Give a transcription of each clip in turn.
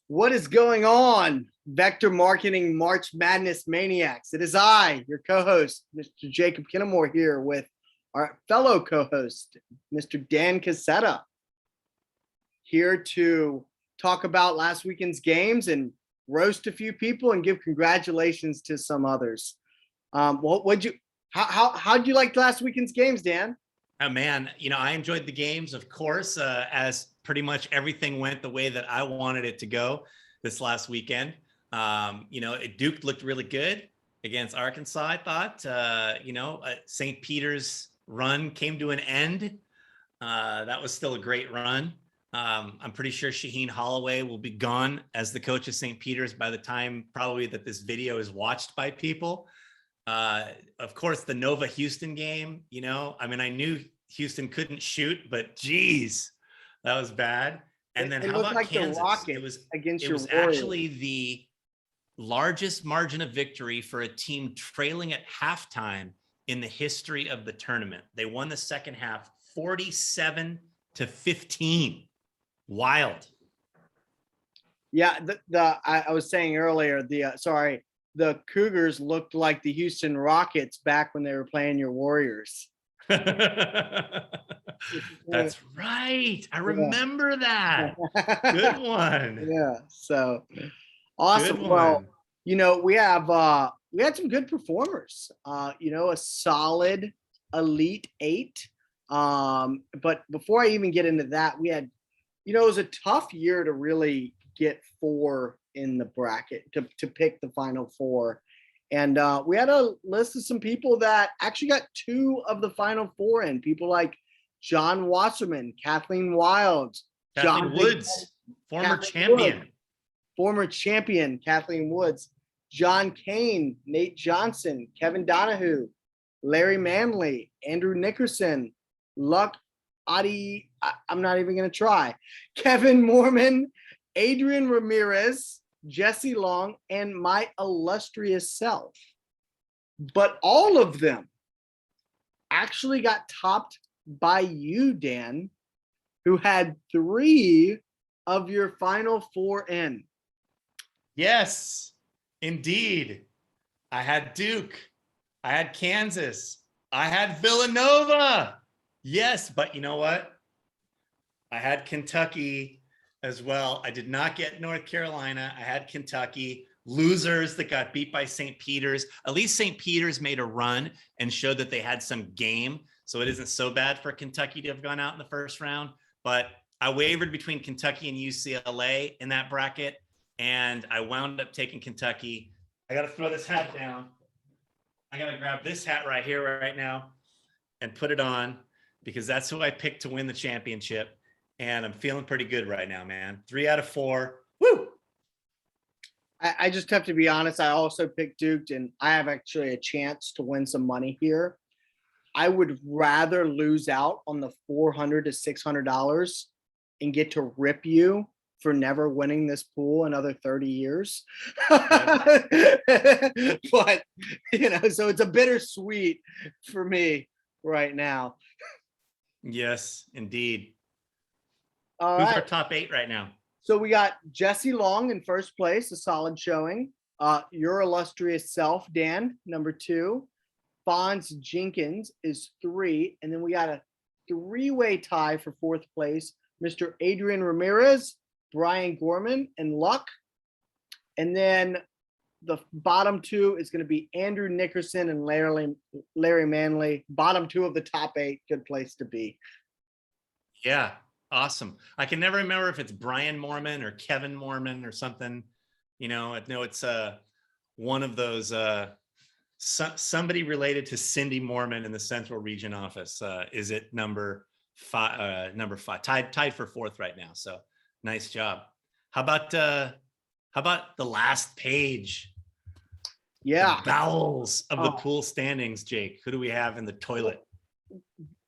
What is going on, Vector Marketing March Madness Maniacs? It is I, your co-host, Mr. Jacob Kinnamore, here with our fellow co-host, Mr. Dan Cassetta, here to talk about last weekend's games and roast a few people and give congratulations to some others. How'd you like last weekend's games, Dan? Oh man, I enjoyed the games, of course, as pretty much everything went the way that I wanted it to go this last weekend. Duke looked really good against Arkansas, I thought. St. Peter's run came to an end. That was still a great run. I'm pretty sure Shaheen Holloway will be gone as the coach of St. Peter's by the time probably that this video is watched by people. Of course, the Nova Houston game, I knew Houston couldn't shoot, but geez, that was bad. And then how about like Kansas? It was actually the largest margin of victory for a team trailing at halftime in the history of the tournament. They won the second half 47-15. Wild. Yeah, I was saying earlier, the Cougars looked like the Houston Rockets back when they were playing your Warriors. That's right. I remember that. Good one. Yeah. So awesome. Well, we had some good performers. A solid Elite Eight. But before I even get into that, we had, it was a tough year to really get four in the bracket to pick the final four. And we had a list of some people that actually got two of the final four in. People like John Wasserman, Kathleen Wilds, John Woods, former champion Kathleen Woods, John Kane, Nate Johnson, Kevin Donahue, Larry Manley, Andrew Nickerson, Luck Adi, I'm not even going to try, Kevin Mormon, Adrian Ramirez, Jesse Long, and my illustrious self. But all of them actually got topped by you, Dan, who had three of your final four in. Yes, indeed. I had Duke. I had Kansas. I had Villanova. Yes, but you know what? I had Kentucky as well. I did not get North Carolina. I had Kentucky. Losers that got beat by St. Peter's. At least St. Peter's made a run and showed that they had some game. So it isn't so bad for Kentucky to have gone out in the first round. But I wavered between Kentucky and UCLA in that bracket, and I wound up taking Kentucky. I got to throw this hat down. I got to grab this hat right here right now and put it on because that's who I picked to win the championship. And I'm feeling pretty good right now, man. 3 out of 4. Woo! I just have to be honest. I also picked Duke, and I have actually a chance to win some money here. I would rather lose out on the $400 to $600 and get to rip you for never winning this pool another 30 years. But, so it's a bittersweet for me right now. Yes, indeed. All Who's right. our top 8 right now? So we got Jesse Long in first place, a solid showing. Your illustrious self, Dan, number 2. Fonz Jenkins is 3. And then we got a 3-way tie for 4th place. Mr. Adrian Ramirez, Brian Gorman, and Luck. And then the bottom 2 is going to be Andrew Nickerson and Larry Manley. Bottom 2 of the top 8, good place to be. Yeah. Awesome. I can never remember if it's Brian Mormon or Kevin Mormon or something. I know it's one of those somebody related to Cindy Mormon in the Central Region office. Is it number 5? Number 5, tied for 4th right now. So nice job. How about the last page? Yeah, the bowels of the pool standings, Jake. Who do we have in the toilet?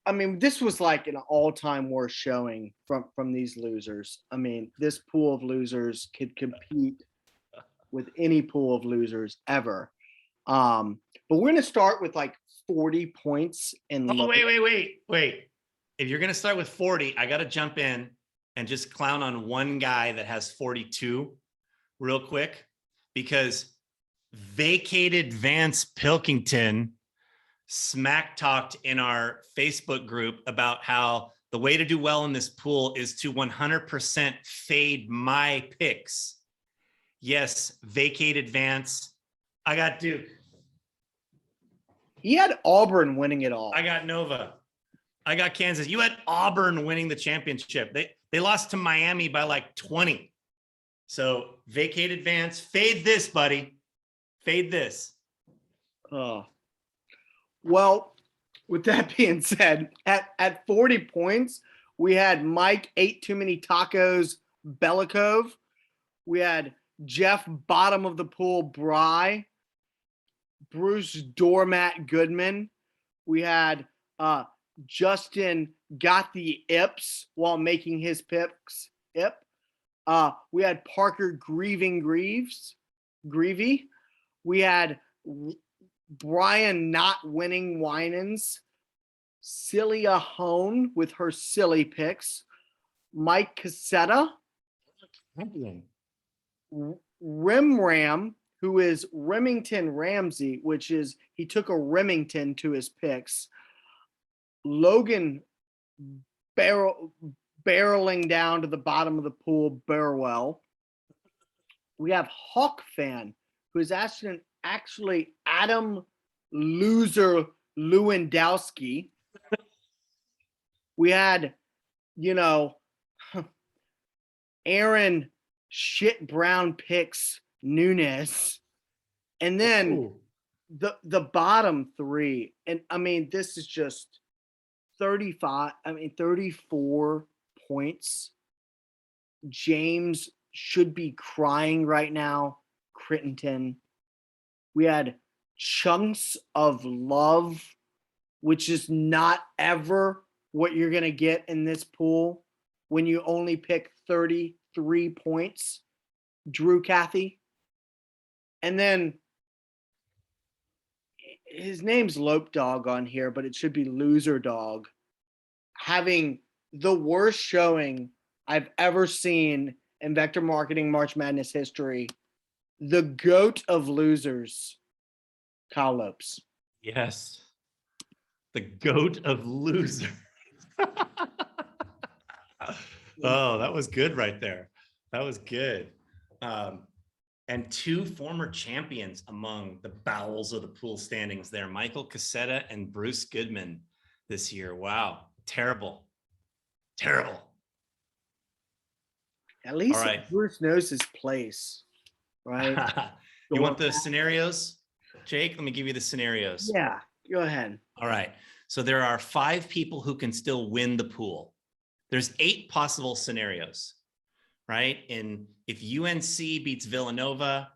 I mean, this was like an all-time worst showing from these losers. I mean, this pool of losers could compete with any pool of losers ever. But we're going to start with like 40 points. And wait. If you're going to start with 40, I got to jump in and just clown on one guy that has 42. real quick because vacated Vance Pilkington smack talked in our Facebook group about how the way to do well in this pool is to 100% fade my picks. Yes, vacated Vance. I got Duke. He had Auburn winning it all. I got Nova. I got Kansas. You had Auburn winning the championship. They lost to Miami by like 20. So vacated Vance. Fade this, buddy. Fade this. Oh. Well, with that being said, at 40 points, we had Mike ate too many tacos Belikov. We had Jeff bottom of the pool Bry. Bruce Doormat Goodman. We had Justin got the ips while making his picks. Ip. We had Parker Greavy. We had Brian not winning Winans. Celia Hone with her silly picks. Mike Cassetta. Rimram, who is Remington Ramsey, which is he took a Remington to his picks. Logan barreling down to the bottom of the pool, Barwell. We have Hawk Fan, who is actually Adam Loser Lewandowski. We had, Aaron Shit Brown picks Nunes. And then the bottom three. And I mean, this is just 34 points. James should be crying right now. Crittenton. We had Chunks of Love, which is not ever what you're going to get in this pool when you only pick 33 points. Drew Cathy. And then his name's Lope Dog on here, but it should be Loser Dog. Having the worst showing I've ever seen in Vector Marketing March Madness history. The GOAT of losers, Kyle Lopes. Yes. The GOAT of losers. Oh, that was good right there. That was good. And two former champions among the bowels of the pool standings there, Michael Cassetta and Bruce Goodman this year. Wow. Terrible. At least all right. Bruce knows his place, right? You want the scenarios, Jake? Let me give you the scenarios. Yeah, go ahead. All right. So there are 5 people who can still win the pool. There's 8 possible scenarios, right? And if UNC beats Villanova,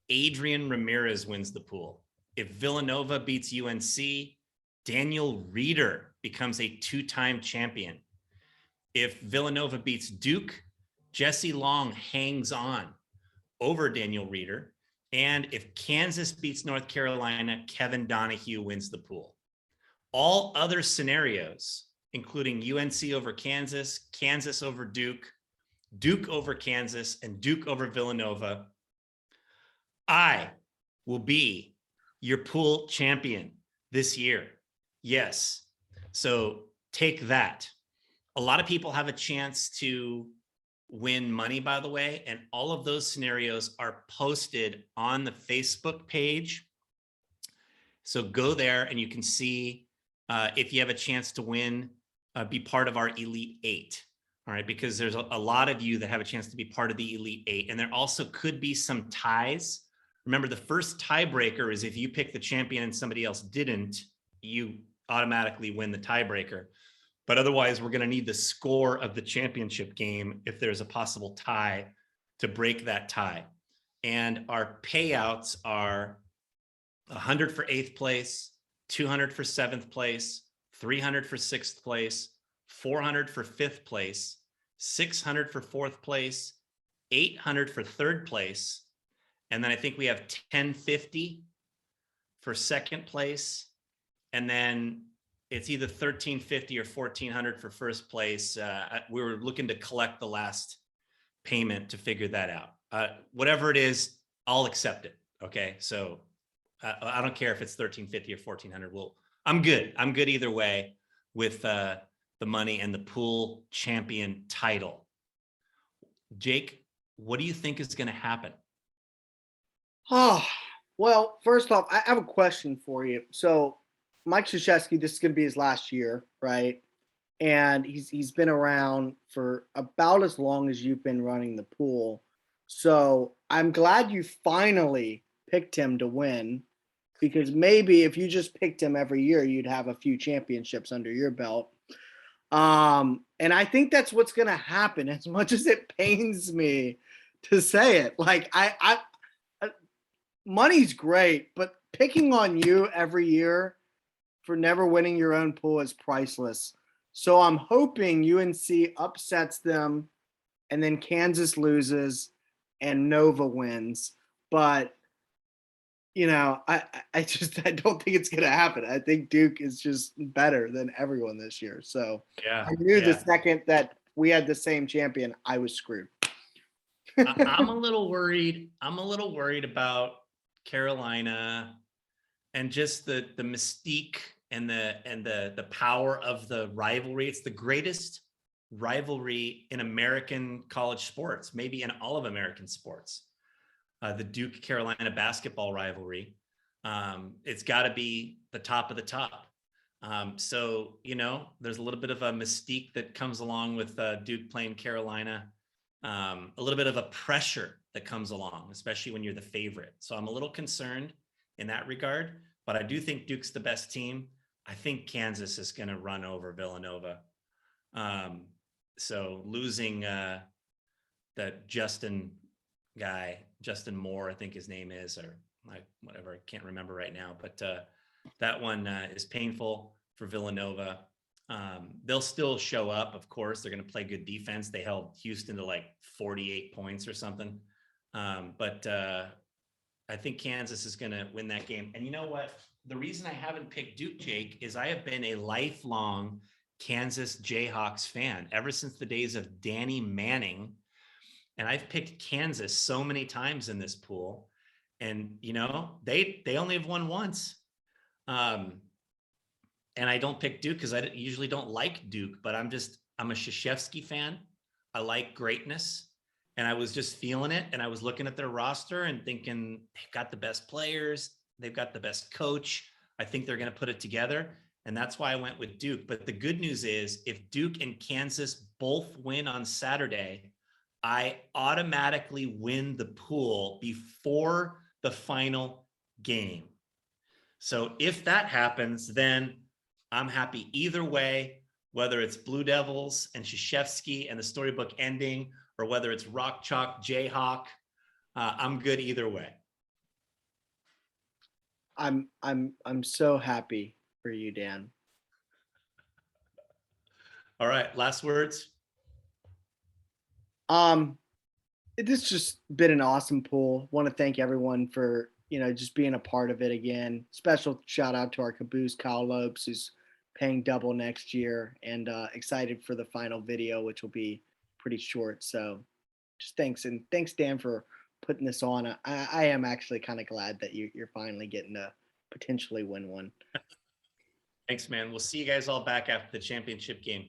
Adrian Ramirez wins the pool. If Villanova beats UNC, Daniel Reeder becomes a 2-time champion. If Villanova beats Duke, Jesse Long hangs on over Daniel Reeder. And if Kansas beats North Carolina, Kevin Donahue wins the pool. All other scenarios, including UNC over Kansas, Kansas over Duke, Duke over Kansas, and Duke over Villanova, I will be your pool champion this year. Yes. So take that. A lot of people have a chance to win money, by the way, and all of those scenarios are posted on the Facebook page. So go there and you can see if you have a chance to win, be part of our Elite 8. All right, because there's a lot of you that have a chance to be part of the Elite 8. And there also could be some ties. Remember, the first tiebreaker is if you pick the champion and somebody else didn't, you automatically win the tiebreaker. But otherwise, we're going to need the score of the championship game if there's a possible tie to break that tie. And our payouts are 100 for 8th place, 200 for 7th place, 300 for 6th place, 400 for 5th place, 600 for 4th place, 800 for 3rd place. And then I think we have 1050 for 2nd place. And then it's either 1350 or 1400 for 1st place. We were looking to collect the last payment to figure that out. whatever it is, I'll accept it. Okay. So I don't care if it's 1350 or 1400. I'm good. I'm good either way with the money and the pool champion title. Jake, what do you think is going to happen? Oh, well, first off, I have a question for you. So, Mike Krzyzewski, this is going to be his last year, right? And he's been around for about as long as you've been running the pool. So, I'm glad you finally picked him to win, because maybe if you just picked him every year, you'd have a few championships under your belt. And I think that's what's going to happen, as much as it pains me to say it. Like money's great, but picking on you every year for never winning your own pool is priceless. So I'm hoping UNC upsets them, and then Kansas loses and Nova wins. But I don't think it's gonna happen. I think Duke is just better than everyone this year. So Yeah. I knew the Yeah. second that we had the same champion, I was screwed. I'm a little worried. I'm a little worried about Carolina and just the mystique and the power of the rivalry. It's the greatest rivalry in American college sports, maybe in all of American sports. The Duke Carolina basketball rivalry. It's got to be the top of the top. So there's a little bit of a mystique that comes along with Duke playing Carolina. A little bit of a pressure that comes along, especially when you're the favorite. So I'm a little concerned in that regard, but I do think Duke's the best team. I think Kansas is going to run over Villanova. So losing that Justin Moore, I think his name is, or whatever, I can't remember right now, but that one is painful for Villanova. They'll still show up, of course. They're going to play good defense. They held Houston to like 48 points or something. But I think Kansas is going to win that game. And you know what? The reason I haven't picked Duke, Jake, is I have been a lifelong Kansas Jayhawks fan ever since the days of Danny Manning. And I've picked Kansas so many times in this pool. And, they only have won once. And I don't pick Duke because I usually don't like Duke, but I'm a Krzyzewski fan. I like greatness. And I was just feeling it. And I was looking at their roster and thinking, they've got the best players. They've got the best coach. I think they're going to put it together. And that's why I went with Duke. But the good news is, if Duke and Kansas both win on Saturday, I automatically win the pool before the final game. So if that happens, then I'm happy either way, whether it's Blue Devils and Krzyzewski and the storybook ending, or whether it's Rock Chalk Jayhawk. I'm good either way. I'm so happy for you, Dan. All right, last words. It's just been an awesome pool. Want to thank everyone for just being a part of it again. Special shout out to our caboose, Kyle Lopes, who's paying double next year, and excited for the final video, which will be pretty short. So just thanks, and thanks, Dan, for putting this on. I am actually kind of glad that you're finally getting to potentially win one. Thanks, man. We'll see you guys all back after the championship game.